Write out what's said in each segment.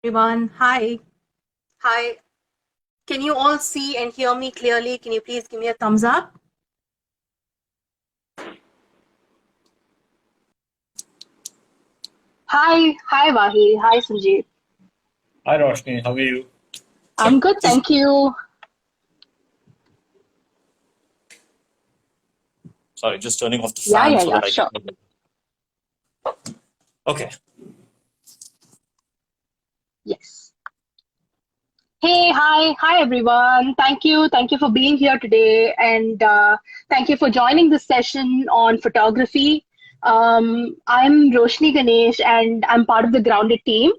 Everyone. Hi. Hi. Can you all see and hear me clearly? Can you please give me a thumbs up? Hi Vahi. Hi Sanjeev. Hi Roshni, how are you? I'm good, Just thank you. sorry, just turning off the Yeah, fan yeah, so yeah, that I can. sure. Okay. Yes. Hi everyone. Thank you for being here today, and thank you for joining this session on photography. I'm Roshni Ganesh, and I'm part of the Grounded team.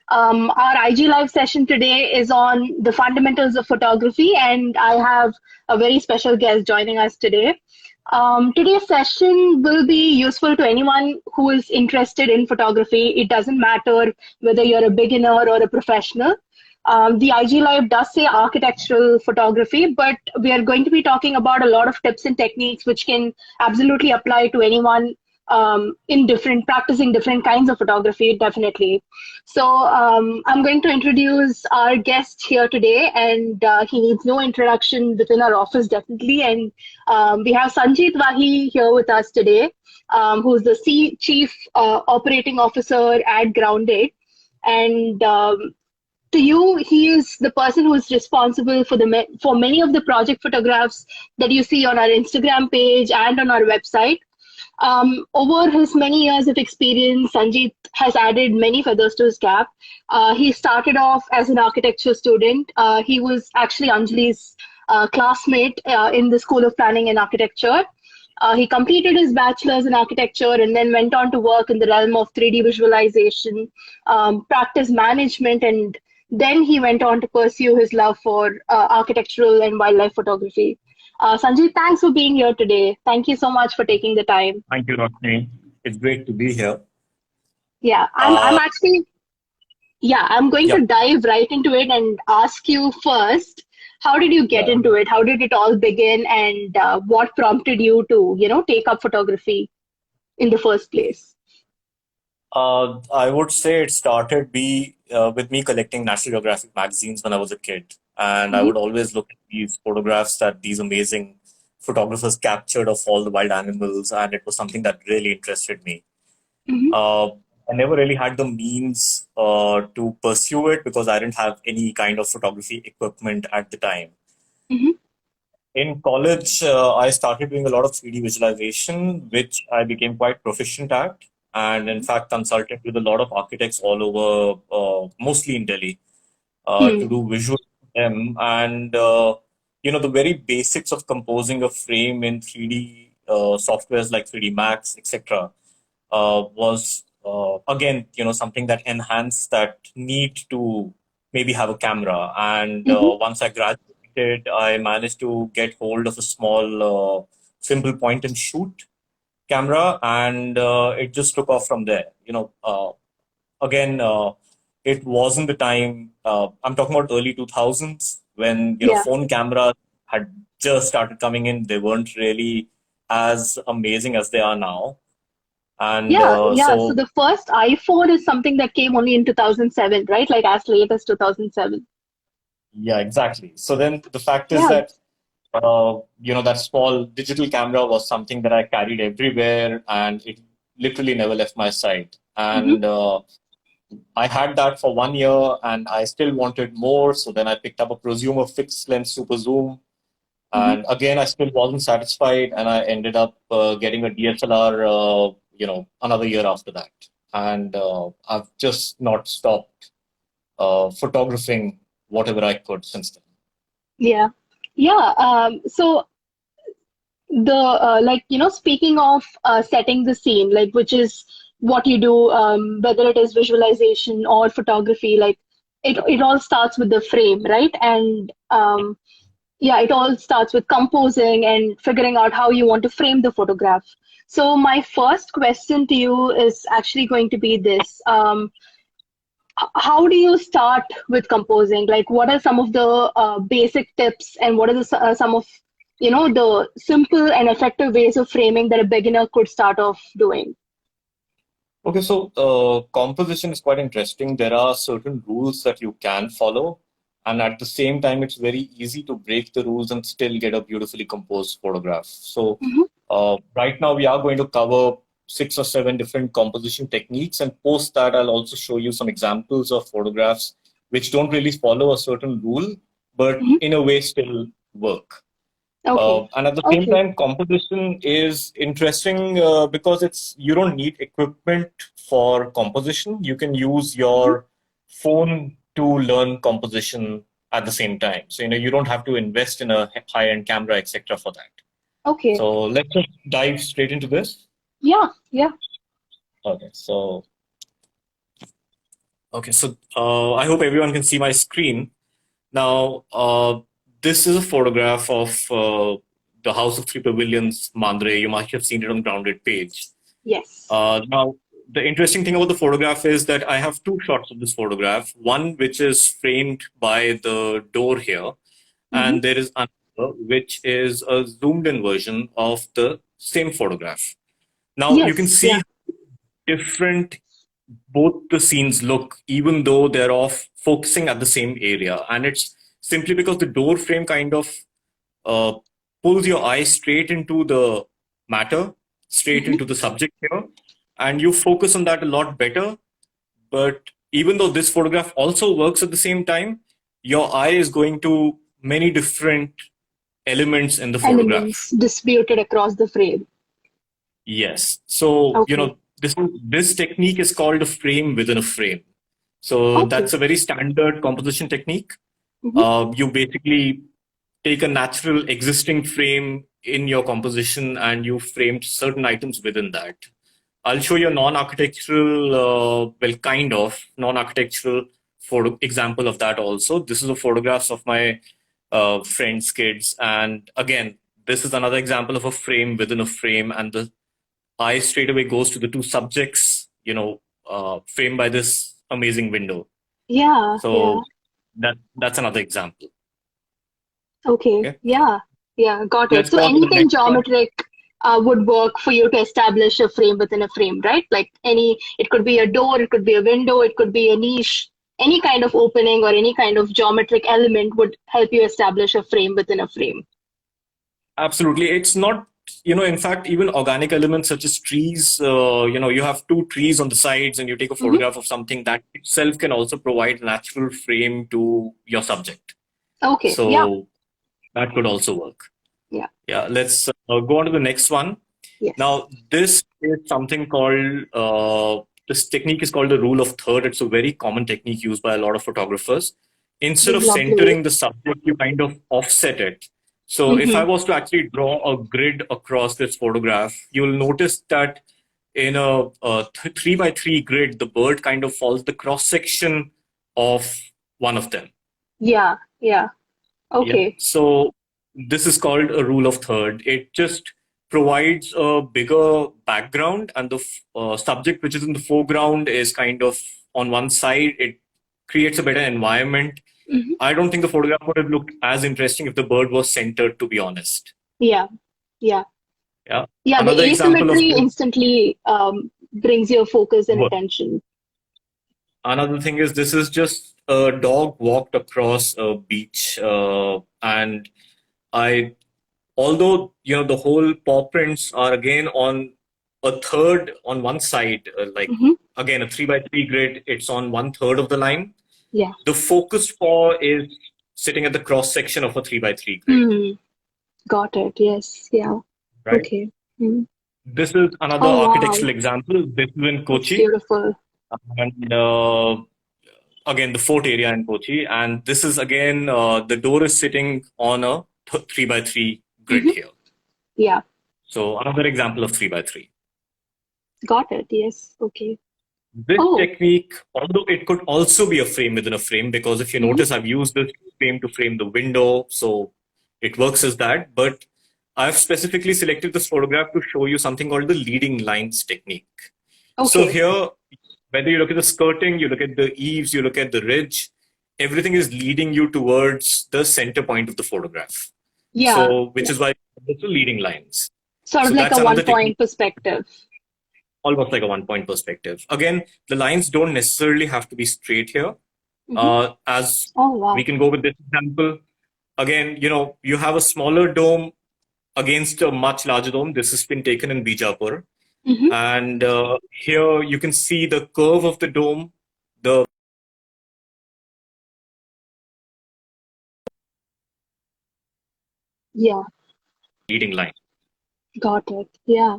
Our IG Live session today is on the fundamentals of photography, and I have a very special guest joining us today. Today's session will be useful to anyone who is interested in photography. It doesn't matter whether you're a beginner or a professional. The IG Live does say architectural photography, but we are going to be talking about a lot of tips and techniques which can absolutely apply to anyone in different practicing different kinds of photography, definitely. So I'm going to introduce our guest here today, and he needs no introduction within our office, definitely. And we have Sanjeet Wahi here with us today, who's the Chief Operating Officer at Grounded. And to you, he is the person who is responsible for for many of the project photographs that you see on our Instagram page and on our website. Over his many years of experience, Sanjeet has added many feathers to his cap. He started off as an architecture student. He was actually Anjali's classmate in the School of Planning and Architecture. He completed his bachelor's in architecture and then went on to work in the realm of 3D visualization, practice management, and then he went on to pursue his love for architectural and wildlife photography. Sanjeev, thanks for being here today. Thank you so much for taking the time. Thank you, Roshni. It's great to be here. Yeah, I'm Uh, actually, yeah, I'm going yeah, to dive right into it and ask you first, how did you get yeah. into it? How did it all begin? And what prompted you to, take up photography in the first place? I would say it started with me collecting National Geographic magazines when I was a kid, and I Hmm. would always look at these photographs that these amazing photographers captured of all the wild animals, and it was something that really interested me. Hmm. Uh, I never really had the means to pursue it because I didn't have any kind of photography equipment at the time. Hmm. In college, I started doing a lot of 3D visualization, which I became quite proficient at, and in fact, consulted with a lot of architects all over, mostly in Delhi, to Hmm. do visual for them. And the very basics of composing a frame in 3D softwares like 3D Max, etc., was again, something that enhanced that need to maybe have a camera. And Hmm. once I graduated, I managed to get hold of a small, simple point and shoot camera, and it just took off from there. Again, it wasn't the time. I'm talking about early 2000s when Yeah. phone cameras had just started coming in. They weren't really as amazing as they are now, and Yeah, yeah. So so the first iPhone is something that came only in 2007, right? Like as late as 2007. yeah, exactly. So then the fact is Yeah. that that small digital camera was something that I carried everywhere, and it literally never left my side. Hmm. And I had that for 1 year, and I still wanted more. So then I picked up a prosumer fixed lens super zoom, Hmm. and again I still wasn't satisfied, and I ended up getting a DSLR. Another year after that, and I've just not stopped photographing whatever I could since then. Yeah. Yeah. So the speaking of setting the scene, like which is what you do, whether it is visualization or photography, like it all starts with the frame, right? And yeah, it all starts with composing and figuring out how you want to frame the photograph. So my first question to you is actually going to be this. How do you start with composing? Like, what are some of the basic tips, and what are some of the simple and effective ways of framing that a beginner could start off doing? Okay, so composition is quite interesting. There are certain rules that you can follow, and at the same time, it's very easy to break the rules and still get a beautifully composed photograph. So Mhm. right now, we are going to cover 6 or 7 different composition techniques, and post that, I'll also show you some examples of photographs which don't really follow a certain rule, but Mhm. in a way still work. Okay. And at the same Okay. time, composition is interesting because you don't need equipment for composition. You can use Mhm. your phone to learn composition at the same time. So you don't have to invest in a high-end camera, etc. for that. Okay. So let's just dive straight into this. Yeah. Yeah. Okay. So I hope everyone can see my screen. Now, this is a photograph of the House of Three Pavilions, Mandre. You might have seen it on the Grounded page. Yes. Now, the interesting thing about the photograph is that I have 2 shots of this photograph. One which is framed by the door here, Mhm. and there is another which is a zoomed in version of the same photograph. Now, you can Yes. Yeah. see different both the scenes look, even though they're off focusing at the same area. And it's simply because the door frame kind of uh, pulls your eye straight into the matter, straight Mhm. into the subject here, and you focus on that a lot better. But even though this photograph also works at the same time, your eye is going to many different elements in the Elements photograph. distributed across the frame. Yes. So, Okay. this technique is called a frame within a frame. So Okay. that's a very standard composition technique. Mhm. You basically take a natural existing frame in your composition and you framed certain items within that. I'll show you a non-architectural, kind of non-architectural photo example of that also. This is a photographs of my friends' kids. And again, this is another example of a frame within a frame, and the eye straight away goes to the 2 subjects, framed by this amazing window. Yeah. Yeah. So that's another example. Okay. Okay, Yeah. Yeah. Got it. let's So go on to the anything next one. geometric would work for you to establish a frame within a frame, right? Like it could be a door, it could be a window, it could be a niche. Any kind of opening or any kind of geometric element would help you establish a frame within a frame. Absolutely, it's not. In fact, even organic elements such as trees. You have 2 trees on the sides, and you take a Hmm. photograph of something that itself can also provide a natural frame to your subject. Okay. Yeah. So that could also work. Yeah. Yeah, let's go on to the next one. Yes. Now, this is something called, this technique is called the rule of third. It's a very common technique used by a lot of photographers. Instead of Lovely. centering the subject, you kind of offset it. So if I Hmm. was to actually draw a grid across this photograph, you'll notice that in a 3 by 3 grid, the bird kind of follows the cross section of one of them. Yeah. Yeah. Yeah. Okay. So this is called a rule of third. It just provides a bigger background, and the subject which is in the foreground is kind of on one side. It creates a better environment. Hmm. I don't think the photograph would have looked as interesting if the bird was centered, to be honest. Yeah. Yeah. Yeah. Yeah. The Another example of asymmetry this instantly brings your focus and work. attention. Another thing is this is just a dog walked across a beach, and I although the whole paw prints are again on a third on one side, like Hmm. again a 3 by 3 grid, it's on 1/3 of the line. Yeah. The focused paw is sitting at the cross section of a 3 by 3 grid, Hmm. Got it. Yes. Yeah. right? Okay. Hmm. This is another Oh, wow. architectural example. This is in That's Kochi, beautiful. and again the fort area in Kochi, and this is again the door is sitting on a 3 by 3 grid Hmm. here. Yeah. So another example of 3 by 3. Got it. Yes. Okay. This Oh. technique, although it could also be a frame within a frame, because if you Hmm. notice, I've used this frame to frame the window, so it works as that. But I've specifically selected this photograph to show you something called the leading lines technique. So Okay. here, whether you look at the skirting, you look at the eaves, you look at the ridge, everything is leading you towards the center point of the photograph. Yeah. So, which Yeah. is why it's the leading lines. Sort of So like that's a another one technique. point perspective. almost like a 1 point perspective. Again, the lines don't necessarily have to be straight here. As Oh, wow. we can go with this example, again, you have a smaller dome against a much larger dome. This has been taken in Bijapur. Mm-hmm. And here you can see the curve of the dome, the Yeah, leading line. got it. Yeah.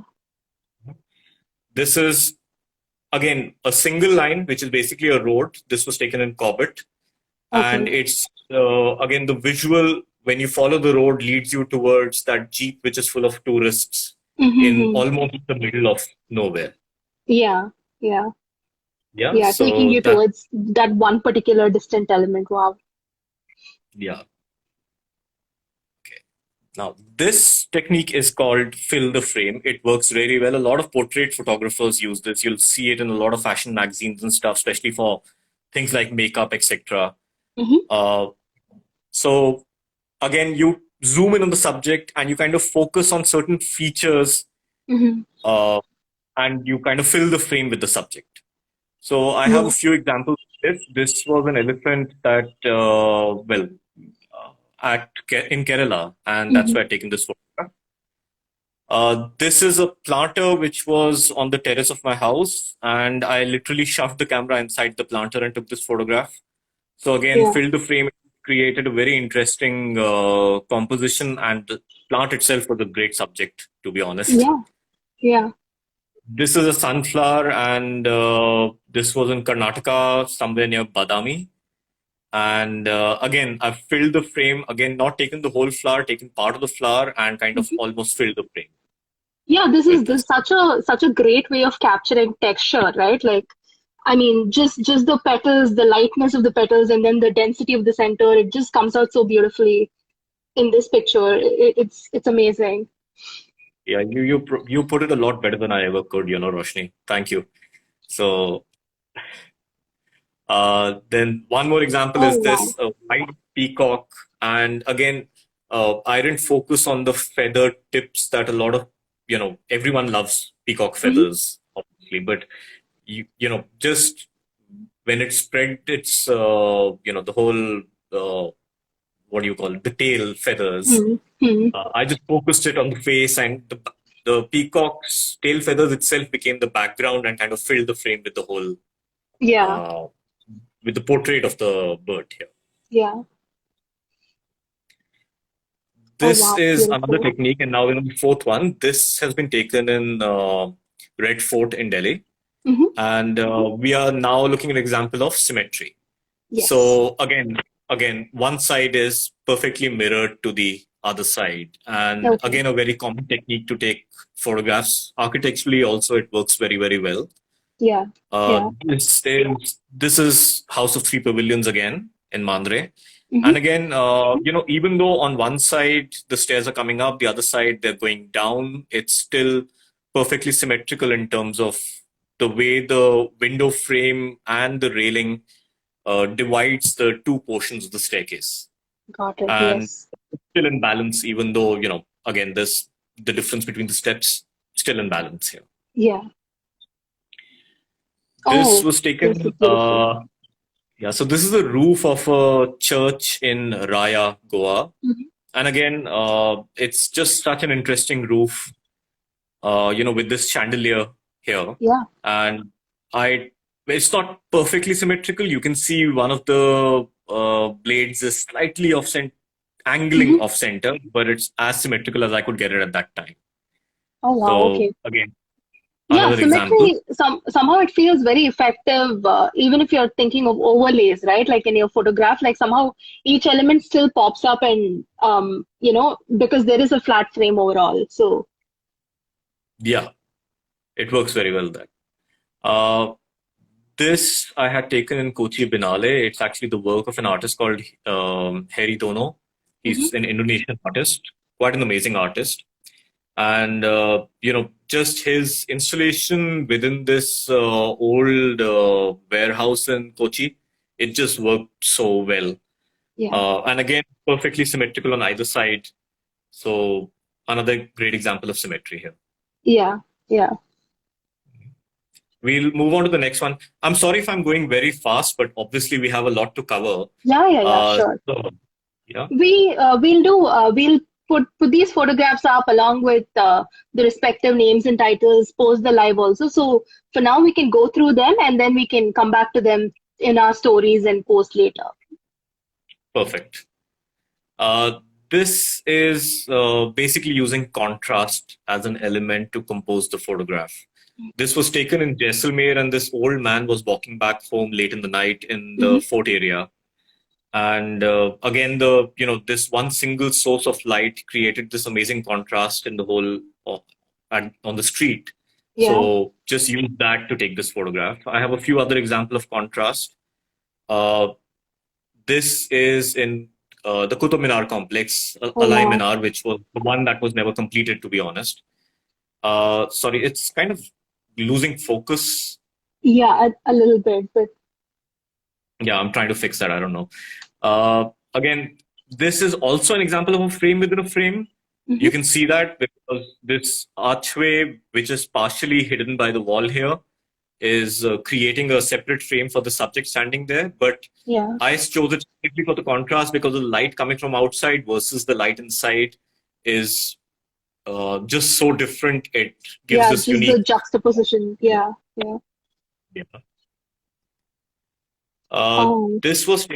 This is, again, a single line, which is basically a road. This was taken in Corbett. And Okay. it's, again, the visual, when you follow the road, leads you towards that jeep, which is full of tourists in Mm-hmm. almost the middle of nowhere. Yeah, yeah, Yeah. yeah. Taking So you that, towards that one particular distant element. Wow. yeah. Now, this technique is called fill the frame. It works very well. A lot of portrait photographers use this. You'll see it in a lot of fashion magazines and stuff, especially for things like makeup, etc. Mm-hmm. Uh, so again, you zoom in on the subject and you kind of focus on certain features, Mm-hmm. uh, and you kind of fill the frame with the subject. So I have Yeah. a few examples of this. This was an elephant that, in Kerala, and that's Mm-hmm. where I've taken this photograph. This is a planter which was on the terrace of my house, and I literally shoved the camera inside the planter and took this photograph. So again, Yeah. filled the frame, created a very interesting composition, and the plant itself was a great subject, to be honest. Yeah. Yeah. This is a sunflower, and this was in Karnataka, somewhere near Badami. And again, I've filled the frame, again, not taken the whole flower, taken part of the flower, and kind of Mhm. almost filled the frame Yeah, this is with this this. is such a great way of capturing texture, right? Like, I mean, just the petals, the lightness of the petals, and then the density of the center. It just comes out so beautifully in this picture. It's amazing. Yeah, you put it a lot better than I ever could, Roshni. Thank you. So then one more example Oh, is wow. this white peacock, and again, I didn't focus on the feather tips that a lot of everyone loves peacock Hmm. feathers, obviously, but just when it spread its the whole what do you call it, the tail feathers. Hmm. Hmm. I just focused it on the face, and the peacock's tail feathers itself became the background and kind of filled the frame with the whole Yeah. uh, with the portrait of the bird here. Yeah. Oh, This wow. is another Beautiful. technique, and now in the fourth one, this has been taken in Red Fort in Delhi, Hmm. and we are now looking at an example of symmetry. Yes. So again, one side is perfectly mirrored to the other side, and Okay. again, a very common technique to take photographs. Architecturally, also, it works very, very well. Yeah. Yeah. This is House of Three Pavilions again in Mandre. And Hmm. again, even though on one side the stairs are coming up, the other side they're going down, it's still perfectly symmetrical in terms of the way the window frame and the railing divides the two portions of the staircase. Got it. And Yes. it's still in balance, even though, again, there's the difference between the steps, still in balance here. Yeah. This Oh, was this is taken, beautiful. yeah, so this is the roof of a church in Raya, Goa. Hmm. And again, it's just such an interesting roof, with this chandelier here. Yeah. And it's not perfectly symmetrical. You can see one of the blades is slightly angling Hmm. off center, but it's as symmetrical as I could get it at that time. Oh, wow. So Okay. again, Yeah, another example. symmetry somehow it feels very effective, even if you're thinking of overlays, right? Like in your photograph, like somehow each element still pops up and because there is a flat frame overall. So Yeah, it works very well there. Uh, this I had taken in Kochi Binale. It's actually the work of an artist called Heri Dono. mhm. He's an Indonesian artist, quite an amazing artist. And just his installation within this old warehouse in Kochi, it just worked so well. Yeah, And again, perfectly symmetrical on either side. So another great example of symmetry here. yeah, yeah. we'll move on to the next one. I'm sorry if I'm going very fast, but obviously we have a lot to cover. Yeah, sure. So, yeah, We'll put these photographs up along with the respective names and titles, post the live also. So for now, we can go through them and then we can come back to them in our stories and post later. perfect. This is basically using contrast as an element to compose the photograph. This was taken in Jaisalmer, and this old man was walking back home late in the night in the fort area. And again, this one single source of light created this amazing contrast in the whole and on the street. Yeah. So just use that to take this photograph. I have a few other examples of contrast. This is in the Qutub Minar complex, Alai wow. Minar, which was the one that was never completed, to be honest. Sorry, it's kind of losing focus. Yeah, a little bit, but Yeah, I'm trying to fix that. I don't know. Again, this is also an example of a frame within a frame. You can see that because this archway, which is partially hidden by the wall here, is creating a separate frame for the subject standing there. But yeah, I chose it specifically for the contrast because the light coming from outside versus the light inside is just so different. It gives yeah, this just unique. the juxtaposition. Yeah. Yeah. Oh, This was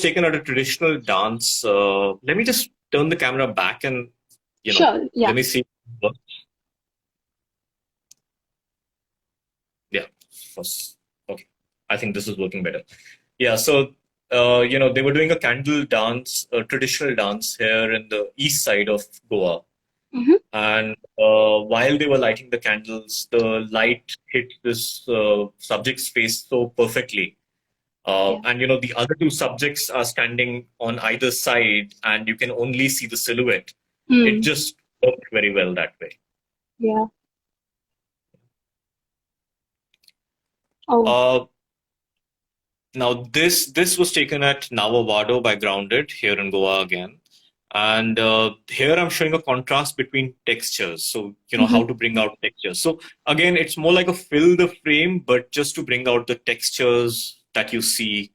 taken at a traditional dance. Let me just turn the camera back and sure. Yeah. let me see. Yeah, first. Okay, I think this is working better. Yeah, so they were doing a candle dance, a traditional dance here in the east side of Goa. And while they were lighting the candles, the light hit this subject's face so perfectly. And the other two subjects are standing on either side, and you can only see the silhouette. It just worked very well that way. Yeah. Oh. Now this was taken at Nava Vado by Grounded here in Goa again. And here I'm showing a contrast between textures. So, how to bring out textures. So again, it's more like a fill the frame, but just to bring out the textures that you see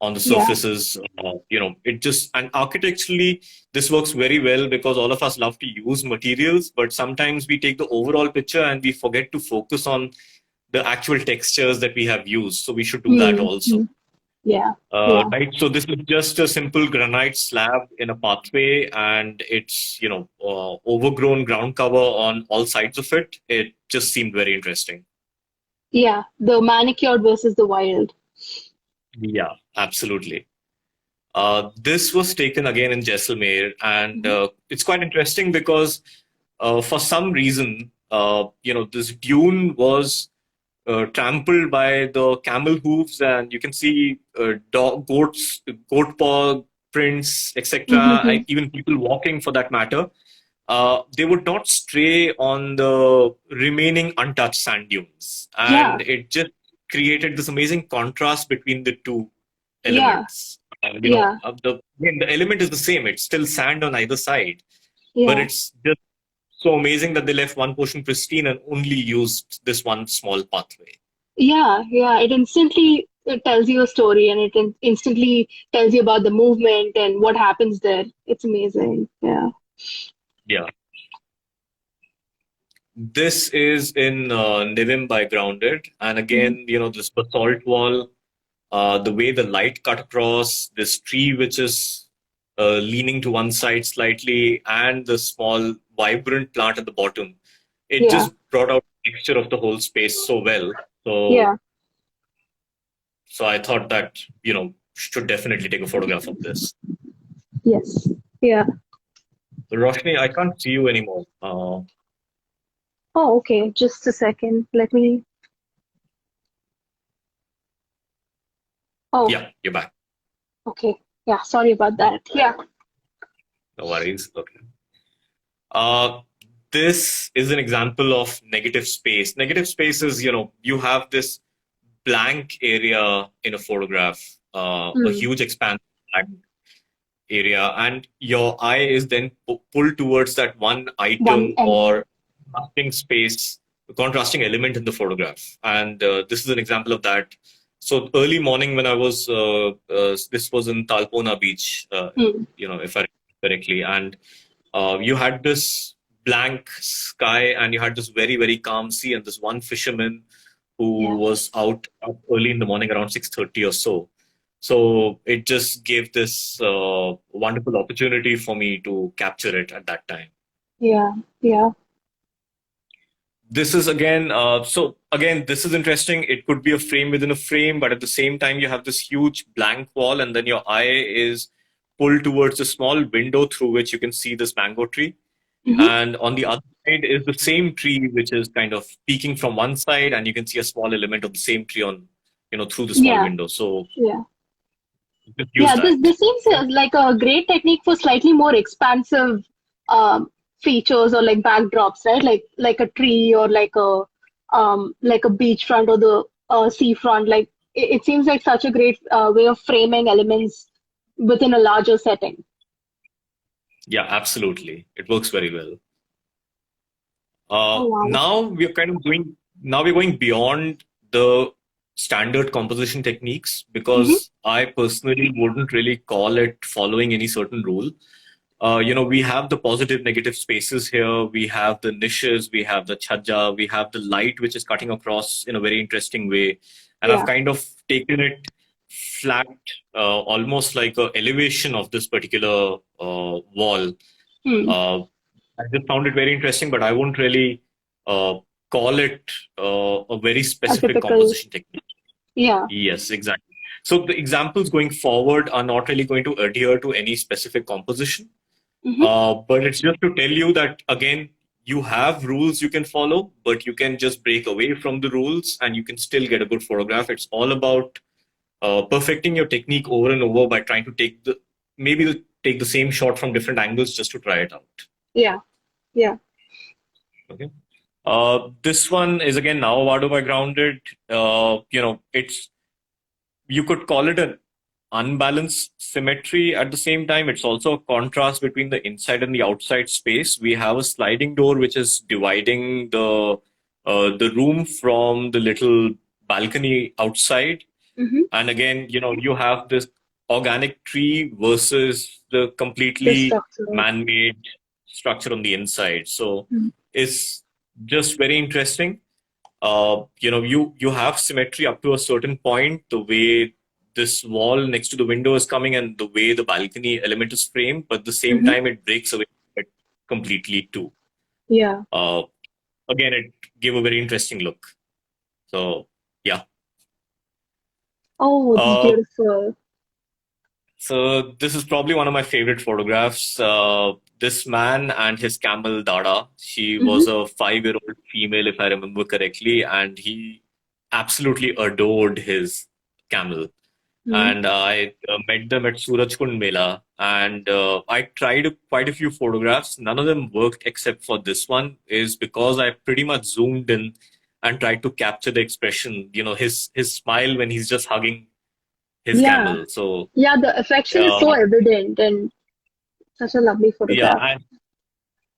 on the surfaces. It just, and architecturally, this works very well because all of us love to use materials, but sometimes we take the overall picture and we forget to focus on the actual textures that we have used. So we should do that also. Yeah. Right. So this is just a simple granite slab in a pathway, and it's overgrown ground cover on all sides of it. It just seemed very interesting. Yeah, the manicured versus the wild. Yeah, absolutely. This was taken again in Jaisalmer, and it's quite interesting because for some reason, this dune was trampled by the camel hooves, and you can see goat paw prints, etc. Even people walking, for that matter. They would not stray on the remaining untouched sand dunes, and it just created this amazing contrast between the two elements. The element is the same; it's still sand on either side, but it's just so amazing that they left one portion pristine and only used this one small pathway. Yeah. It instantly tells you a story, and it instantly tells you about the movement and what happens there. It's amazing. Yeah. This is in Nivim by Grounded. And again, this basalt wall, the way the light cut across, this tree which is leaning to one side slightly, and the small vibrant plant at the bottom. It just brought out the texture of the whole space so well. So I thought that, should definitely take a photograph of this. Yes. Yeah. Roshni, I can't see you anymore. Oh, okay. Just a second. Let me. Oh. Yeah, you're back. Okay. Yeah, sorry about that. Yeah. No worries. Okay. This is an example of negative space. Negative space is, you have this blank area in a photograph, a huge expanse blank area, and your eye is then pulled towards that one item or nothing space contrasting element in the photograph. And this is an example of that. So early morning when I was, this was in Talpona Beach, Hmm. if I remember correctly, and you had this blank sky and you had this very, very calm sea and this one fisherman who Yeah. was out up early in the morning around 6:30 or so. So it just gave this wonderful opportunity for me to capture it at that time. Yeah. Yeah. This is again, this is interesting. It could be a frame within a frame, but at the same time, you have this huge blank wall, and then your eye is pulled towards a small window through which you can see this mango tree. Mm-hmm. And on the other side is the same tree, which is kind of peeking from one side, and you can see a small element of the same tree on, through the small Yeah. window. So Yeah. just use Yeah. that. This seems like a great technique for slightly more expansive features or like backdrops, right? Like a tree or like a beachfront or the seafront. Like it seems like such a great way of framing elements within a larger setting. Yeah, absolutely. It works very well. Oh wow. Now we're going beyond the standard composition techniques Mm-hmm. because I personally wouldn't really call it following any certain rule. We have the positive negative spaces here. We have the niches, we have the chhaja, we have the light which is cutting across in a very interesting way. And I've Yeah. kind of taken it flat, almost like a elevation of this particular wall. Hmm. Uh, I just found it very interesting, but I won't really call it a very A specific typical. composition technique. Yeah. Yes, exactly. So the examples going forward are not really going to adhere to any specific composition, Mm-hmm. but it's just to tell you that, again, you have rules you can follow, but you can just break away from the rules and you can still get a good photograph. It's all about perfecting your technique over and over by trying to take the same shot from different angles just to try it out. Yeah. Yeah. Okay. This one is again now Avado by Grounded. You could call it an unbalanced symmetry. At the same time, it's also a contrast between the inside and the outside space. We have a sliding door which is dividing the room from the little balcony outside. Mm-hmm. And again, you have this organic tree versus the The completely structure. man-made structure on the inside. So Mhm. it's just very interesting. You have symmetry up to a certain point, the way this wall next to the window is coming and the way the balcony element is framed, but at the same Mm-hmm. time, it breaks away from it completely too. Yeah. Again, it gave a very interesting look. So, yeah. Oh, this is Uh, beautiful. so this is probably one of my favorite photographs. This man and his camel Dada. She Mm-hmm. was a 5-year-old female, if I remember correctly, and he absolutely adored his camel. Mm-hmm. And I met them at Surajkund Mela, and I tried quite a few photographs. None of them worked except for this one, is because I pretty much zoomed in and tried to capture the expression, his smile when he's just hugging his Yeah. camel. So Yeah, the affection is so uh, evident and such a lovely yeah, photograph. and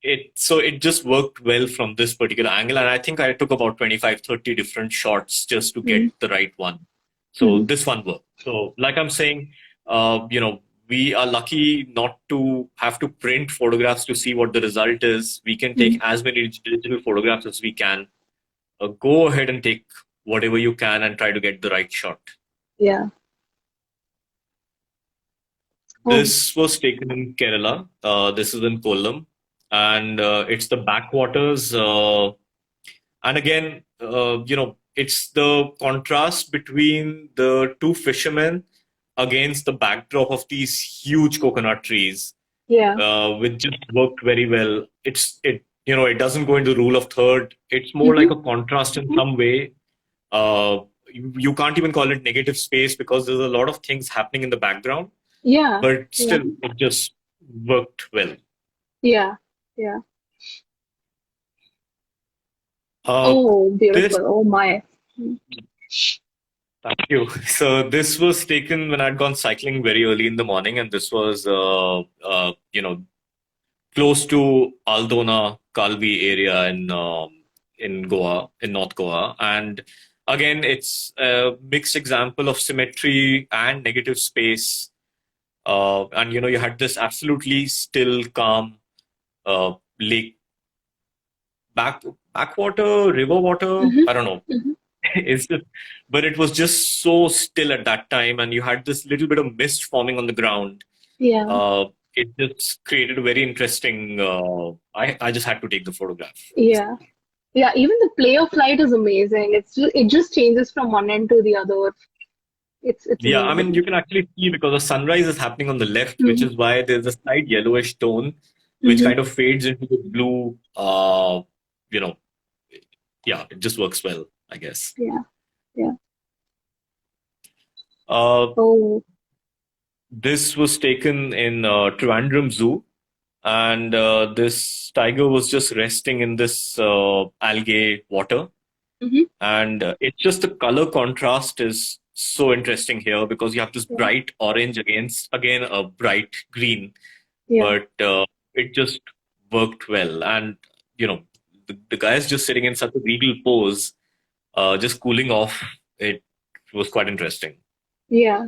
it just worked well from this particular angle, and I think I took about 25, 30 different shots just to get Mm-hmm. the right one. So this one worked. So like I'm saying, we are lucky not to have to print photographs to see what the result is. We can take as many digital photographs as we can. Go ahead and take whatever you can and try to get the right shot. Yeah. Oh. This was taken in Kerala. This is in Kollam, and it's the backwaters. And again, it's the contrast between the two fishermen against the backdrop of these huge coconut trees, Yeah. which just worked very well. It doesn't go into the rule of third. It's more Mm-hmm. like a contrast in some way. You can't even call it negative space because there's a lot of things happening in the background, Yeah. but still, it just worked well. Yeah. Yeah. Uh, Oh, this beautiful. Oh my. Thank you. So this was taken when I'd gone cycling very early in the morning, and this was, close to Aldona, Kalvi area in in Goa, in North Goa. And again, it's a mixed example of symmetry and negative space. And you had this absolutely still, calm lake, back backwater, river water. Mm-hmm. I don't know. Mm-hmm. It's just, but it was just so still at that time, and you had this little bit of mist forming on the ground. Yeah. It just created a very interesting. I just had to take the photograph. Yeah. Yeah. Even the play of light is amazing. It just changes from one end to the other. It's Yeah, I mean, you amazing. can actually see because the sunrise is happening on the left, which Mm-hmm. is why there's a slight yellowish tone, which Mm-hmm. kind of fades into the blue. You know, yeah, it just works well, I guess. Yeah. Yeah. Uh, Oh. this was taken in Trivandrum Zoo, and this tiger was just resting in this algae water. Mm-hmm. And it's just the color contrast is so interesting here because you have this Yeah. bright orange against, again, a bright green, Yeah. but it just worked well. And, the guy is just sitting in such a regal pose, just cooling off. It was quite interesting. Yeah.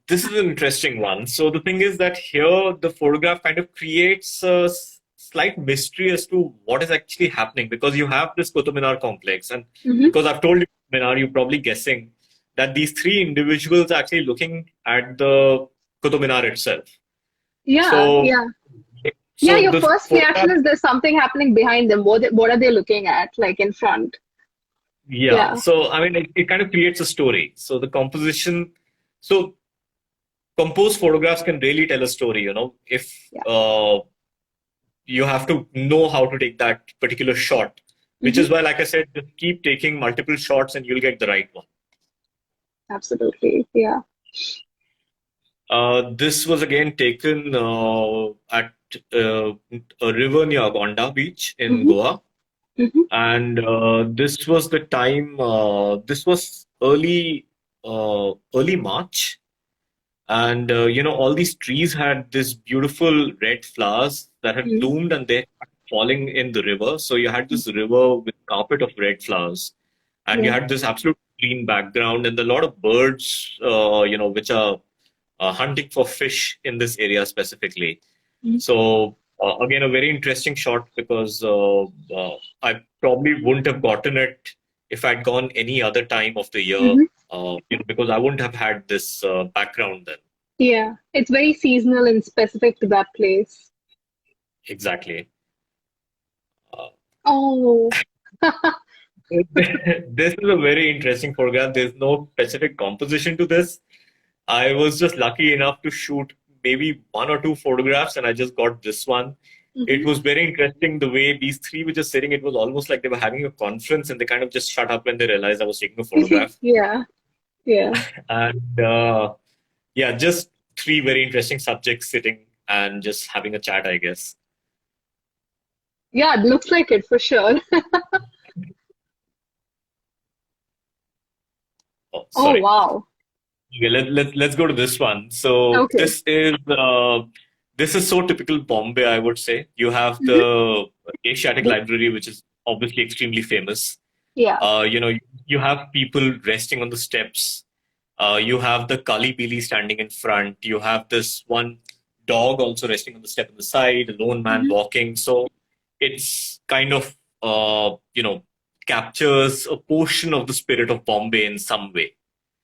This is an interesting one. So the thing is that here the photograph kind of creates a slight mystery as to what is actually happening because you have this Qutub Minar complex, and Mm-hmm. because I've told you Minar, you're probably guessing that these three individuals are actually looking at the Qutub Minar itself. Yeah. So, Yeah. so Yeah. Your the first photograph, reaction is there's something happening behind them. What are they looking at, like in front? yeah. Yeah. So I mean, it kind of creates a story. So the composition, so composed photographs can really tell a story. If Yeah. you have to know how to take that particular shot, which Mm-hmm. is why, like I said, just keep taking multiple shots and you'll get the right one. Absolutely. Yeah. This was again taken at a river near Agonda Beach in Mm-hmm. Goa. Mm-hmm. And this was the time, this was early March. And, all these trees had this beautiful red flowers that had Mm-hmm. bloomed and they had falling in the river. So you had this river with carpet of red flowers, and you Yeah. had this absolute green background and a lot of birds, which are hunting for fish in this area specifically. Mm-hmm. So again, a very interesting shot because I probably wouldn't have gotten it if I'd gone any other time of the year, Mm-hmm. because I wouldn't have had this background then. Yeah. It's very seasonal and specific to that place. Exactly. Oh. This is a very interesting photograph. There's no specific composition to this. I was just lucky enough to shoot maybe one or two photographs, and I just got this one. It Mm-hmm. was very interesting the way these three were just sitting. It was almost like they were having a conference, and they kind of just shut up when they realized I was taking a photograph. Yeah. Yeah. And yeah, just three very interesting subjects sitting and just having a chat, I guess. Yeah. It looks like it for sure. Oh, Oh, sorry. wow. Okay, let's go to this one. So Okay. this is so typical Bombay, I would say. You have Mm-hmm. the Asiatic Library, which is obviously extremely famous. Yeah. You have people resting on the steps. You have the Kali Pili standing in front. You have this one dog also resting on the step on the side, a lone man Mm-hmm. walking. So it's kind of captures a portion of the spirit of Bombay in some way.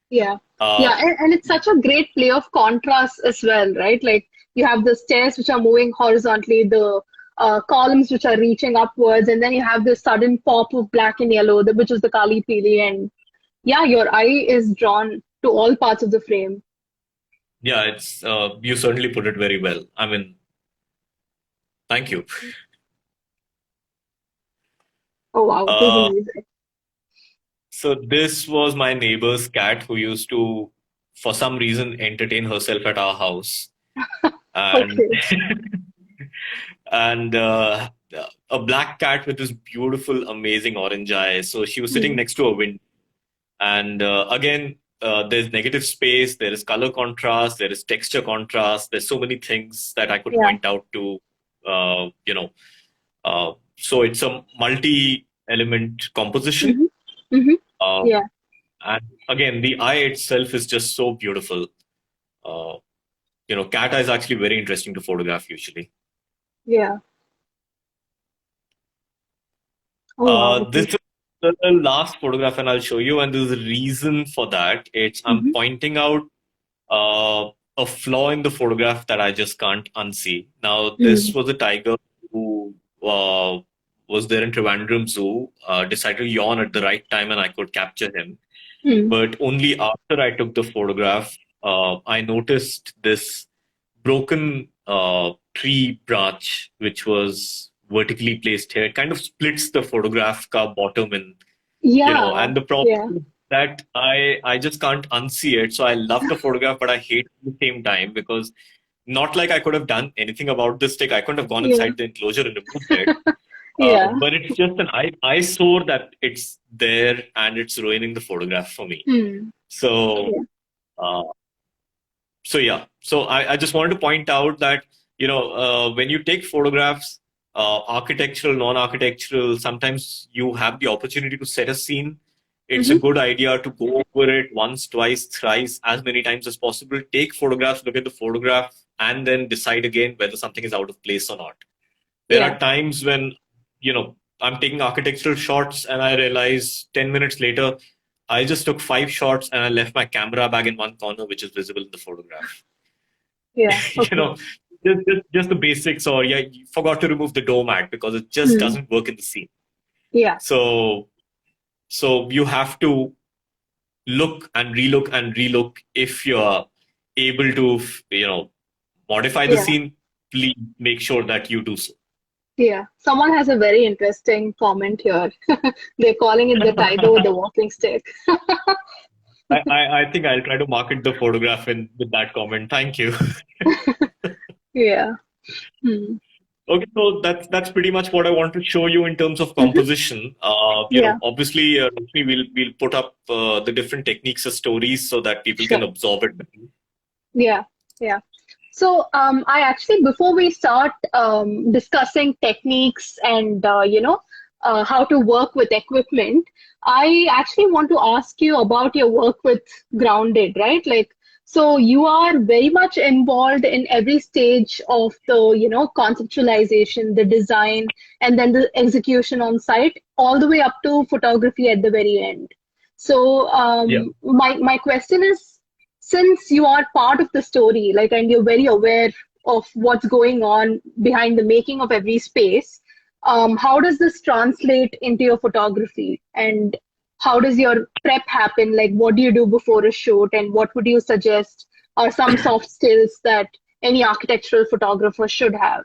Yeah. Uh, Yeah. And it's such a great play of contrast as well, right? Like you have the stairs which are moving horizontally, the columns which are reaching upwards, and then you have this sudden pop of black and yellow, which is the Kali Pili. And yeah, your eye is drawn to all parts of the frame. Yeah, it's you certainly put it very well. I mean, thank you. Oh, wow. It is Uh, amazing. so this was my neighbor's cat who used to, for some reason, entertain herself at our house, and Okay. and a black cat with this beautiful, amazing orange eyes. So she was sitting Mm. next to a window, and again, there's negative space, there is color contrast, there is texture contrast. There's so many things that I could Yeah. point out to, So it's a multi-element composition. Mm-hmm. Mm-hmm. Uh, Yeah. and again, the eye itself is just so beautiful. Cat eye is actually very interesting to photograph usually. Yeah. Oh wow. This Okay. is the last photograph, and I'll show you. And there's a reason for that. I'm Mm-hmm. pointing out a flaw in the photograph that I just can't unsee. Now, this was a tiger who was there in Trivandrum Zoo, decided to yawn at the right time, and I could capture him. Mm-hmm. But only after I took the photograph, I noticed this broken tree branch, which was vertically placed here. It kind of splits the photograph ka bottom in, Yeah. and the problem Yeah. is that I just can't unsee it. So I love the photograph, but I hate it at the same time because not like I could have done anything about this stick. I couldn't have gone Yeah. inside the enclosure and removed it. Yeah. But it's just an eyesore that it's there and it's ruining the photograph for me. Hmm. So, Yeah. uh, yeah. So I just wanted to point out that, when you take photographs, architectural, non-architectural, sometimes you have the opportunity to set a scene. It's a Mm-hmm. good idea to go over it once, twice, thrice, as many times as possible. Take photographs, look at the photograph, and then decide again whether something is out of place or not. There Yeah. are times when, I'm taking architectural shots and I realize 10 minutes later, I just took 5 shots and I left my camera bag in one corner, which is visible in the photograph. Yeah. you Okay. know, just the basics, or you forgot to remove the doormat because it just Hmm. doesn't work in the scene. Yeah. So you have to look and relook if you're able to, modify the Yeah. scene. Please make sure that you do so. Yeah. Someone has a very interesting comment here. They're calling it the tiger with the walking stick. I think I'll try to market the photograph with that comment. Thank you. Yeah. Hmm. Okay, so that's pretty much what I want to show you in terms of Mm-hmm. composition. Yeah. Obviously, Lakshmi, we'll put up the different techniques as stories so that people can Sure. absorb it. Yeah. Yeah. So, I actually, before we start discussing techniques and how to work with equipment, I actually want to ask you about your work with Grounded, right? Like, so you are very much involved in every stage of the, conceptualization, the design, and then the execution on site, all the way up to photography at the very end. So, Yeah. my question is, since you are part of the story, like, and you're very aware of what's going on behind the making of every space, how does this translate into your photography? And how does your prep happen? Like, what do you do before a shoot? And what would you suggest are some soft skills that any architectural photographer should have?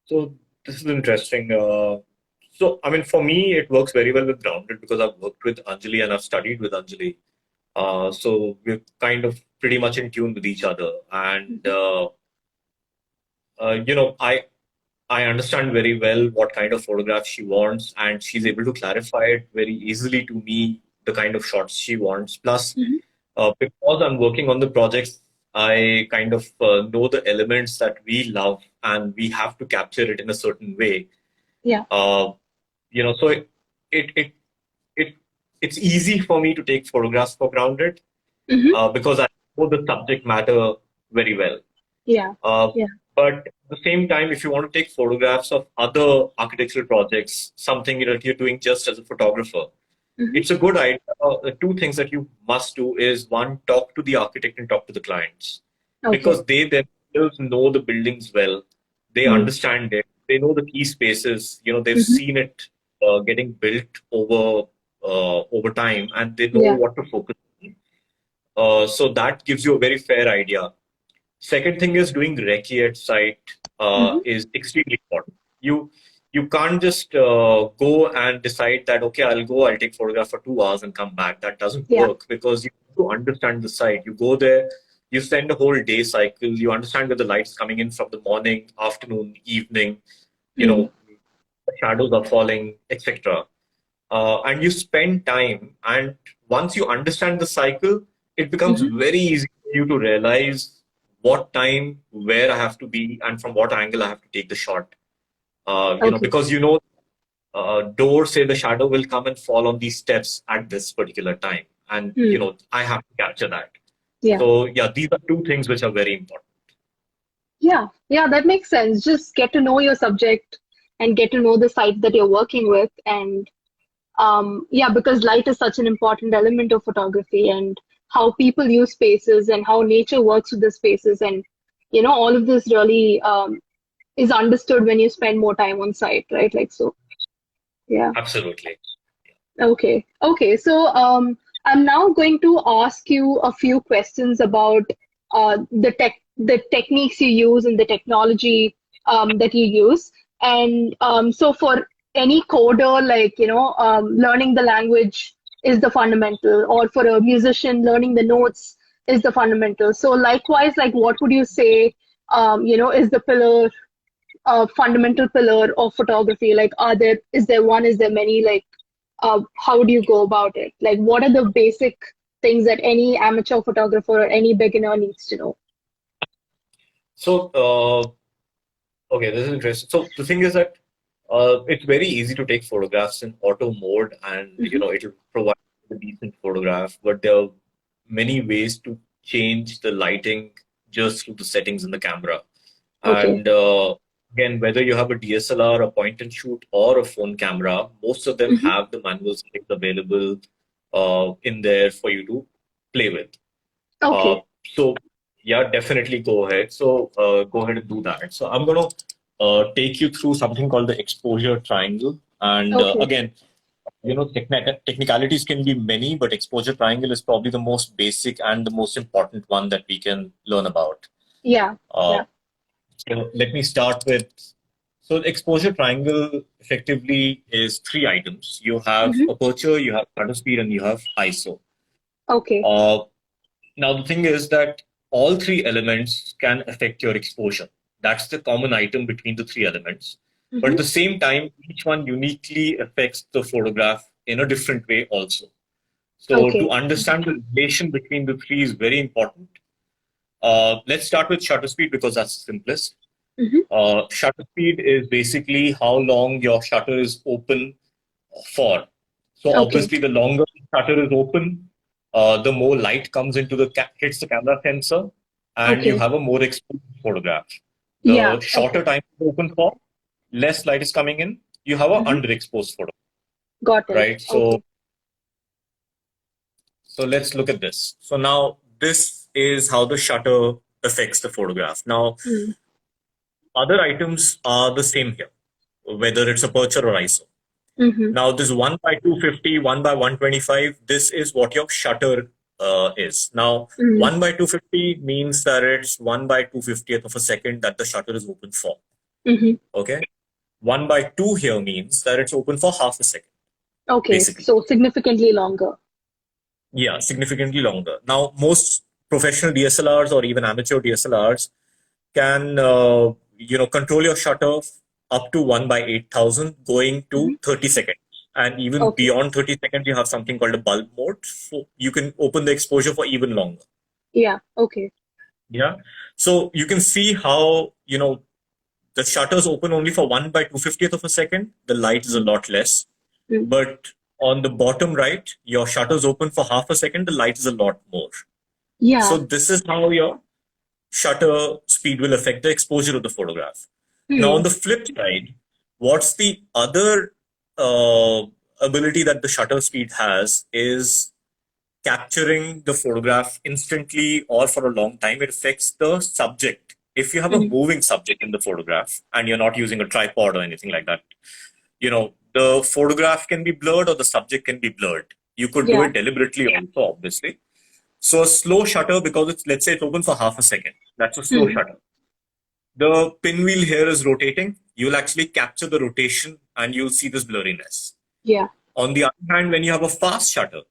So this is interesting. So I mean, for me, it works very well with Grounded because I've worked with Anjali and I've studied with Anjali. So we're kind of pretty much in tune with each other, and I understand very well what kind of photograph she wants, and she's able to clarify it very easily to me, the kind of shots she wants. Plus, Mhm. because I'm working on the projects, I kind of know the elements that we love, and we have to capture it in a certain way. Yeah. So it it it's easy for me to take photographs for Grounded Hmm. because I know the subject matter very well. Yeah. Uh, Yeah. but at the same time, if you want to take photographs of other architectural projects, something that you're doing just as a photographer, Hmm. it's a good idea. The two things that you must do is one, talk to the architect and talk to the clients Okay. because they themselves know the buildings well. They Mm. understand it. They know the key spaces. They've Hmm. seen it getting built over time, and they know Yeah. what to focus on. So that gives you a very fair idea. Second thing is doing recce at site Hmm. is extremely important. You can't just go and decide that okay, I'll take photograph for 2 hours and come back. That doesn't Yeah. work because you have to understand the site. You go there, you spend a whole day cycle. You understand where the light's coming in from the morning, afternoon, evening. Mm. The shadows are falling, etc. And you spend time. And once you understand the cycle, it becomes Hmm. very easy for you to realize what time, where I have to be, and from what angle I have to take the shot. You know, Okay. because door, say the shadow will come and fall on these steps at this particular time. And, you know, I have to capture that. Yeah. So yeah, these are two things which are very important. Yeah. Yeah, that makes sense. Just get to know your subject and get to know the site that you're working with. And yeah, because light is such an important element of photography and how people use spaces and how nature works with the spaces. And, you know, all of this really is understood when you spend more time on site, right? Like, so, yeah. Absolutely. Okay. Okay. So I'm now going to ask you a few questions about the techniques you use and the technology that you use. And so for any coder, like, you know, learning the language is the fundamental, or for a musician, learning the notes is the fundamental. So likewise, like, what would you say, you know, is the pillar, fundamental pillar of photography? Like, is there one, is there many? Like, how do you go about it? Like, what are the basic things that any amateur photographer or any beginner needs to know? So, okay, this is interesting. So the thing is that it's very easy to take photographs in auto mode, and you Mm-hmm. know it'll provide a decent photograph. But there are many ways to change the lighting just through the settings in the camera. Okay. And again, whether you have a DSLR, a point and shoot, or a phone camera, most of them Mm-hmm. have the manual settings available in there for you to play with. Uh, Okay. so yeah, definitely go ahead. So go ahead and do that. So I'm gonna take you through something called the exposure triangle. And Okay. again, you know, technicalities can be many, but exposure triangle is probably the most basic and the most important one that we can learn about. Yeah. Uh, Yeah. so let me start with. So the exposure triangle effectively is three items. You have Mm-hmm. aperture, you have shutter speed, and you have ISO. Okay. Uh, Now, the thing is that all three elements can affect your exposure. That's the common item between the three elements. But Mm-hmm. at the same time, each one uniquely affects the photograph in a different way also. So to Okay. understand the relation between the three is very important. Let's start with shutter speed because that's the simplest. Mm-hmm. Shutter speed is basically how long your shutter is open for. So Okay. obviously, the longer the shutter is open, the more light comes into hits the camera sensor, and you Okay. have a more exposed photograph. Yeah. The Okay. shorter time it's open for, less light is coming in. You have an Mm-hmm. underexposed photo, Got it. right? So, Okay. so let's look at this. So now this is how the shutter affects the photograph. Now, Mm. other items are the same here, whether it's aperture or ISO. Mm-hmm. Now, this 1 by 250, 1 by 125, this is what your shutter is. Now, Mm. 1 by 250 means that it's 1 by 250th of a second that the shutter is open for. Mm-hmm. Okay. 1 by 2 here means that it's open for half a second, Okay. basically. So significantly longer. Yeah, significantly longer. Now, most professional DSLRs or even amateur DSLRs can, control your shutter up to 1 by 8,000 going Mm-hmm. to 30 seconds. And even Okay. beyond 30 seconds, you have something called a bulb mode. So you can open the exposure for even longer. Yeah. Okay. Yeah. So you can see how, the shutters open only for 1 by 250th of a second. The light is a lot less. Mm. But on the bottom right, your shutters open for half a second. The light is a lot more. Yeah. So this is how your shutter speed will affect the exposure of the photograph. Now, on Hmm. the flip side, what's the other ability that the shutter speed has is capturing the photograph instantly or for a long time. It affects the subject. If you have a Hmm. moving subject in the photograph and you're not using a tripod or anything like that, the photograph can be blurred or the subject can be blurred. You could do Yeah. it deliberately also, obviously. So a slow shutter, because let's say it's open for half a second. That's a slow Hmm. shutter. The pinwheel here is rotating. You'll actually capture the rotation and you'll see this blurriness. Yeah. On the other hand, when you have a fast shutter,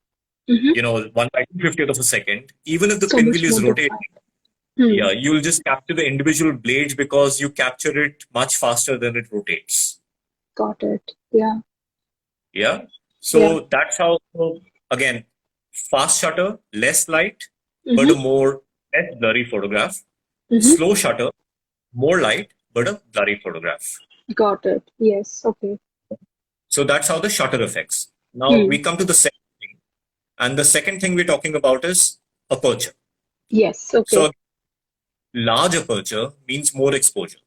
Mm-hmm. 1 by 250th of a second, even if the So much pinwheel more is rotating, different. Hmm. yeah, you'll just capture the individual blades because you capture it much faster than it rotates. Got it. Yeah. Yeah. Yeah. So that's how, again, fast shutter, less light, but a Mm-hmm. less blurry photograph. Mm-hmm. Slow shutter, more light, but a blurry photograph. Got it. Yes. Okay. So that's how the shutter affects. Now we come to the second thing. And the second thing we're talking about is aperture. Yes. Okay. So large aperture means more exposure,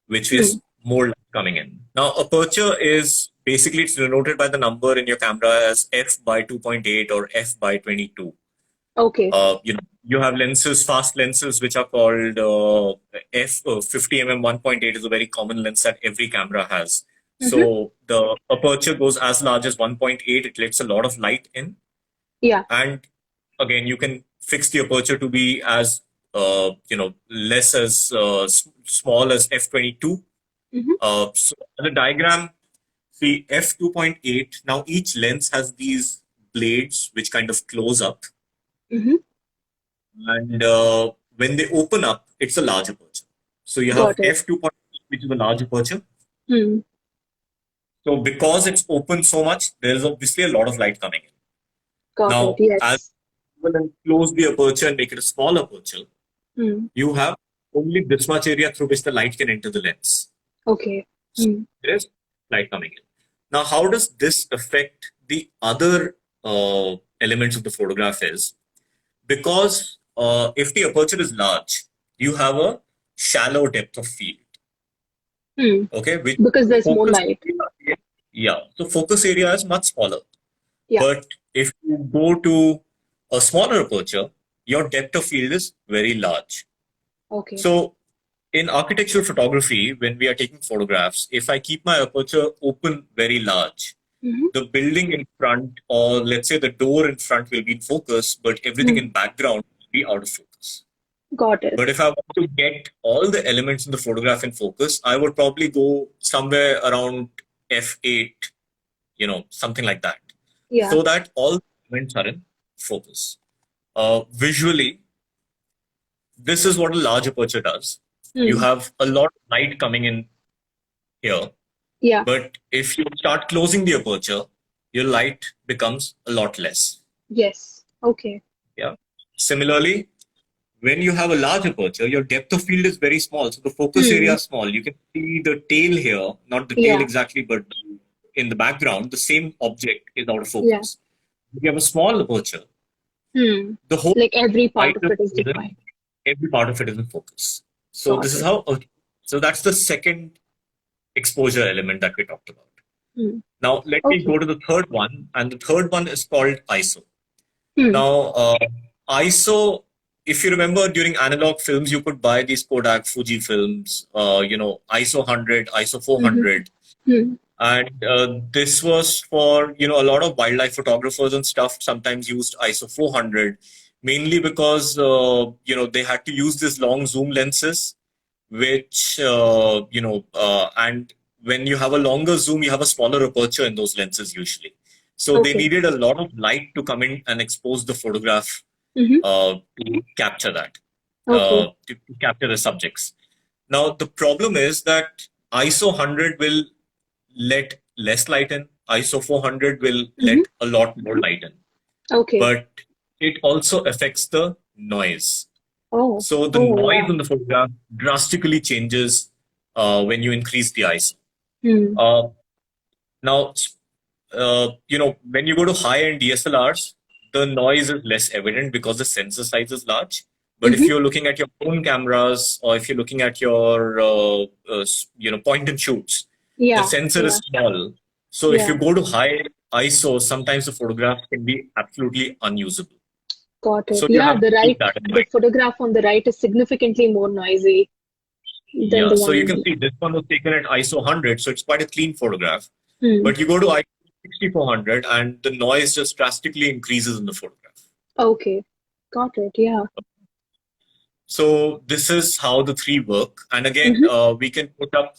which is more light coming in. Now aperture is basically it's denoted by the number in your camera as f by 2.8 or f by 22. Okay. You have lenses, fast lenses, which are called f 50 mm 1.8 is a very common lens that every camera has. So the aperture goes as large as 1.8. It lets a lot of light in. Yeah. And again, you can fix the aperture to be as less as small as f22. So on the diagram, see f2.8. Now each lens has these blades which kind of close up, and when they open up, it's a large aperture. So you have Got it. f2.8, which is a large aperture. Hmm. So because it's open so much, there is obviously a lot of light coming in. Got Now, it. Yes. as you then close the aperture and make it a small aperture, you have only this much area through which the light can enter the lens. Okay. So there is light coming in. Now, how does this affect the other elements of the photograph is because if the aperture is large, you have a shallow depth of field. Okay, which Because there's more focus light. area, yeah, so focus area is much smaller. Yeah. But if you go to a smaller aperture, your depth of field is very large. Okay. So in architectural photography, when we are taking photographs, if I keep my aperture open very large, the building in front, or let's say the door in front, will be in focus, but everything in background will be out of focus. Got it. But if I want to get all the elements in the photograph in focus, I would probably go somewhere around f8, something like that. Yeah. So that all the elements are in focus. Visually, this is what a large aperture does. You have a lot of light coming in here. Yeah. But if you start closing the aperture, your light becomes a lot less. Yes. Okay. Yeah. Similarly, when you have a large aperture, your depth of field is very small. So the focus area is small. You can see the tail here, not the tail exactly, but in the background, the same object is out of focus. If you have a small aperture, the whole like every part light of it is defined. Every part of it is in focus. So this is how. So that's the second exposure element that we talked about. Now let me go to the third one, and the third one is called ISO. Now ISO, if you remember, during analog films, you could buy these Kodak, Fuji films, ISO 100, ISO 400. And this was for, a lot of wildlife photographers and stuff sometimes used ISO 400, mainly because, they had to use these long zoom lenses, which, and when you have a longer zoom, you have a smaller aperture in those lenses usually. So they needed a lot of light to come in and expose the photograph to capture that, to capture the subjects. Now, the problem is that ISO 100 will let less light in. ISO 400 will let a lot more light in. Okay. But it also affects the noise. Oh. So the noise in the photograph drastically changes when you increase the ISO. Now, when you go to high-end DSLRs, the noise is less evident because the sensor size is large. But if you're looking at your phone cameras, or if you're looking at your point and shoots, the sensor is small. So if you go to high ISO, sometimes the photograph can be absolutely unusable. Got it. So the photograph on the right is significantly more noisy than the one. So you can see this one was taken at ISO 100, so it's quite a clean photograph. But you go to ISO 6400 and the noise just drastically increases in the photograph. Okay. Got it. Yeah. So this is how the three work. And again, we can put up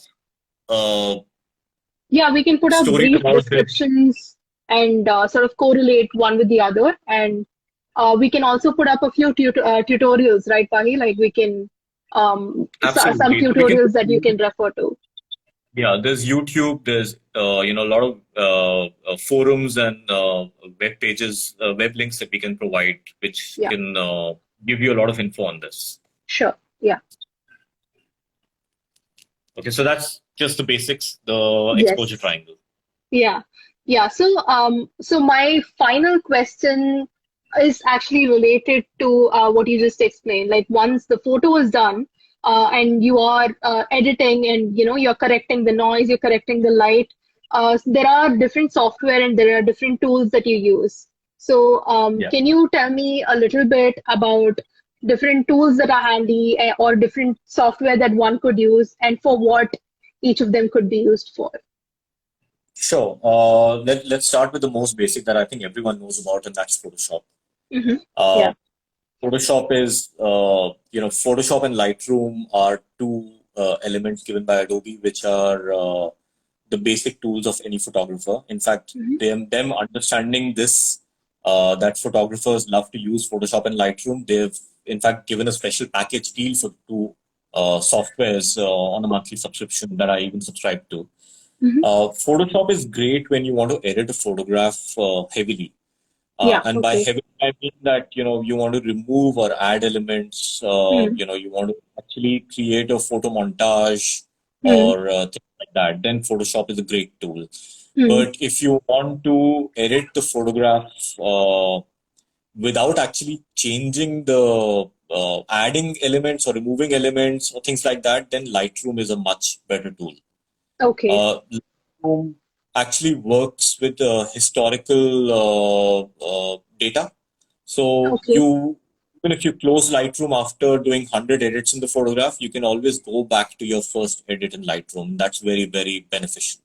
we can put up brief descriptions and sort of correlate one with the other. And we can also put up a few tutorials, right, Pahi? Like we can, some tutorials that you can refer to. Yeah, there's YouTube, there's, a lot of forums and web pages, web links that we can provide, which can give you a lot of info on this. Sure. Yeah. Okay, so that's just the basics, the exposure Yes. triangle. Yeah. Yeah. So my final question is actually related to what you just explained. Like once the photo is done, and you are editing and you're correcting the noise, you're correcting the light. There are different software and there are different tools that you use. So Yeah. can you tell me a little bit about different tools that are handy or different software that one could use and for what each of them could be used for? Sure. Let's start with the most basic that I think everyone knows about, and that's Photoshop. Mm-hmm. Uh, Yeah. Photoshop is, Photoshop and Lightroom are two elements given by Adobe, which are the basic tools of any photographer. In fact, Mm-hmm. them understanding this, that photographers love to use Photoshop and Lightroom, they've in fact given a special package deal for two softwares on a monthly subscription that I even subscribe to. Mm-hmm. Photoshop is great when you want to edit a photograph heavily. Yeah. And by Okay. heavy, I mean that you want to remove or add elements. Mm. You want to actually create a photo montage Mm. or things like that. Then Photoshop is a great tool. Mm. But if you want to edit the photograph without actually changing the adding elements or removing elements or things like that, then Lightroom is a much better tool. Okay. Lightroom actually works with historical data. So Okay. even if you close Lightroom after doing 100 edits in the photograph, you can always go back to your first edit in Lightroom. That's very, very beneficial.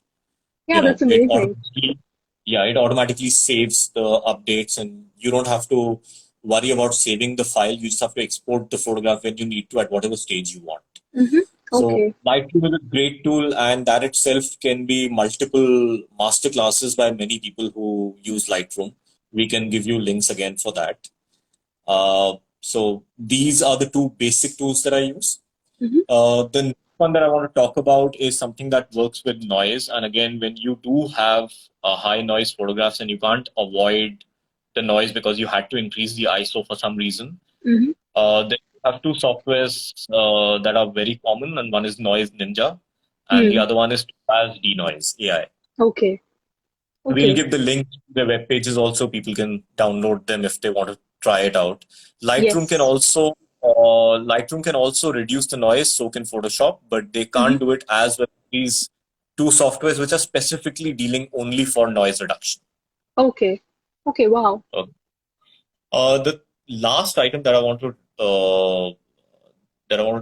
Yeah, that's It amazing. automatically, yeah, it automatically saves the updates, and you don't have to worry about saving the file. You just have to export the photograph when you need to at whatever stage you want. Mm-hmm. So Okay. Lightroom is a great tool, and that itself can be multiple master classes by many people who use Lightroom. We can give you links again for that. So these are the two basic tools that I use. Mm-hmm. The next one that I want to talk about is something that works with noise. And again, when you do have high noise photographs and you can't avoid the noise because you had to increase the ISO for some reason, Mm-hmm. then you have two softwares that are very common, and one is Noise Ninja, and the Mm. other one is Topaz Denoise AI. Okay. We'll Okay. give the link to the web pages also. People can download them if they want to try it out. Yes. Lightroom can also reduce the noise, so can Photoshop, but they Mm-hmm. can't do it as well as these two softwares, which are specifically dealing only for noise reduction. Okay. Okay. Wow. The last item that I want to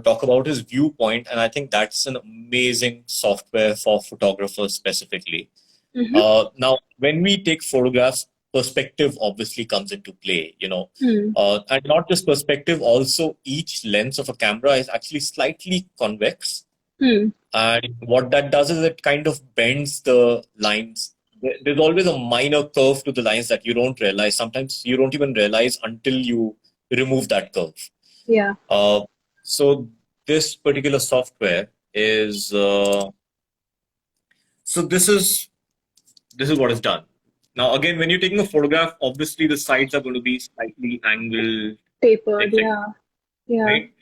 talk about is Viewpoint, and I think that's an amazing software for photographers specifically. Mm-hmm. Now, when we take photographs, perspective obviously comes into play, Mm. and not just perspective, also each lens of a camera is actually slightly convex. Mm. And what that does is it kind of bends the lines. There's always a minor curve to the lines that you don't realize. Sometimes you don't even realize until you remove that curve. Yeah. So this particular software is so this is what is done. Now, again, when you're taking a photograph, obviously the sides are going to be slightly angled, Tapered. etc. Yeah. Yeah. Right?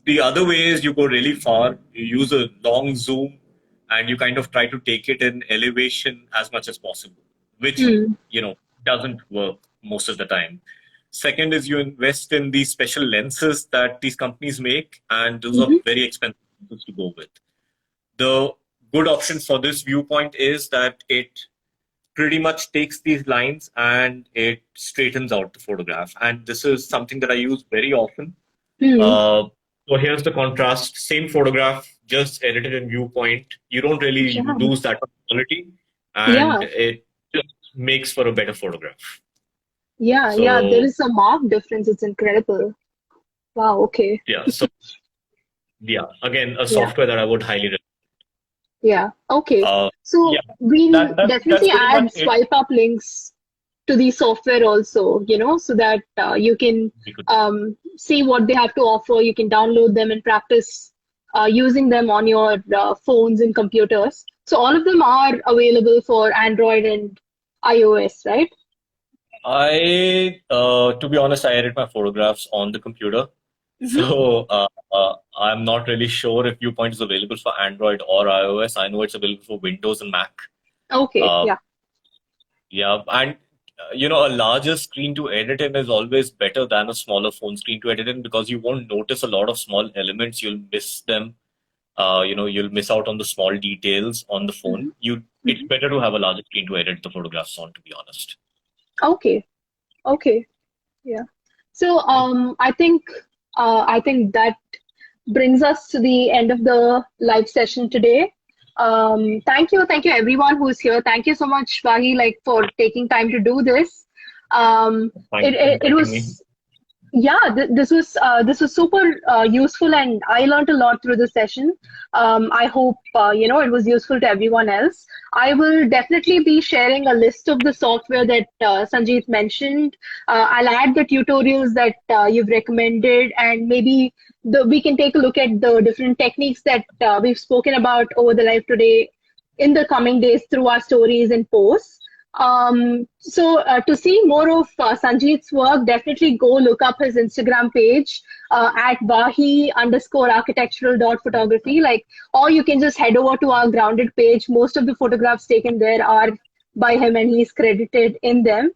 The other way is you go really far, you use a long zoom, and you kind of try to take it in elevation as much as possible, which, Mm. doesn't work most of the time. Second is you invest in these special lenses that these companies make, and those are Mm-hmm. very expensive lenses to go with. The good option for this Viewpoint is that it pretty much takes these lines and it straightens out the photograph. And this is something that I use very often. Mm. So here's the contrast. Same photograph, just edited in Viewpoint. You don't really Yeah. lose that much quality, and Yeah. it just makes for a better photograph. Yeah. Yeah. There So is a marked difference. It's incredible. Wow. Okay. yeah, again, a Yeah. software that I would highly recommend. Yeah. Okay. Uh, So yeah, we'll that's definitely pretty much add it. swipe up links to the software also, so that you can We could see what they have to offer. You can download them and practice using them on your phones and computers. So all of them are available for Android and iOS, right? to be honest, I edit my photographs on the computer. So I'm not really sure if Viewpoint is available for Android or iOS. I know it's available for Windows and Mac. Okay, Uh, yeah. yeah, and a larger screen to edit in is always better than a smaller phone screen to edit in because you won't notice a lot of small elements. You'll miss them. You'll miss out on the small details on the phone. It's better to have a larger screen to edit the photographs on, to be honest. Okay, okay, yeah. So I think that brings us to the end of the live session today. Thank you everyone who's here. Thank you so much, Vahi, for taking time to do this. Thank you for It inviting me. was this was super useful, and I learned a lot through the session. I hope it was useful to everyone else. I will definitely be sharing a list of the software that Sanjeet mentioned. I'll add the tutorials that you've recommended, and maybe we can take a look at the different techniques that we've spoken about over the live today in the coming days through our stories and posts. So to see more of Sanjeet's work, definitely go look up his Instagram page at vahi_architectural.photography. Or you can just head over to our Grounded page. Most of the photographs taken there are by him, and he's credited in them.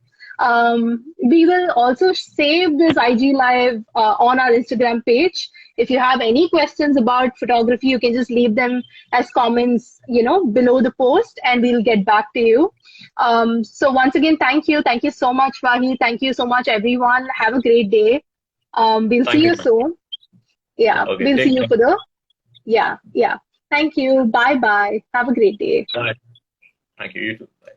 We will also save this IG Live on our Instagram page. If you have any questions about photography, you can just leave them as comments, below the post, and we'll get back to you. So once again, thank you so much, Vahi. Thank you so much, everyone. Have a great day. We'll see you soon. Yeah, Okay, we'll take see you care. for the Thank you. Bye. Have a great day. Bye. Thank you. You too. Bye.